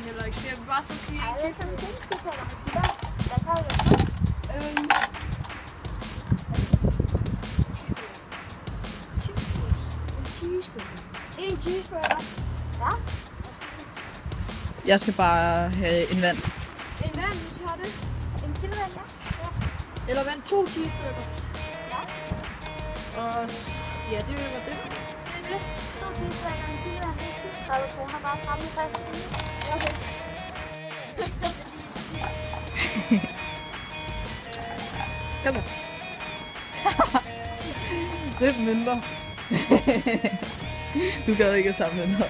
jeg heller ikke. Det er bare så sige. Ej, det er sådan en tilskudshold, man siger. Hvad tager du det? En cheeseburger. Ja. Jeg skal bare have en vand. En vand, hvis jeg har det. En tilvand, ja. Eller vand 2 cheeseburger. Ja. Og ja, det var det. Det er det. 2 cheeseburger og en tilvand. Det er 30 kroner bare fremme i første. Okay. Kom så. Lidt mindre. Du gad ikke at samle den her.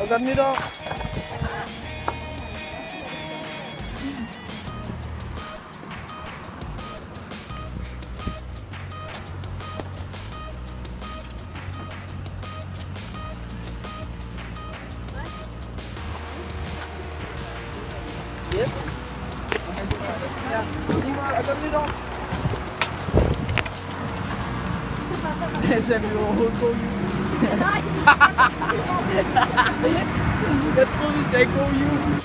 Og godt nytår. Yes. Ja, og godt nytår. Så vi overhovedet god jul. Nej. Jeg troede, vi sagde god jul.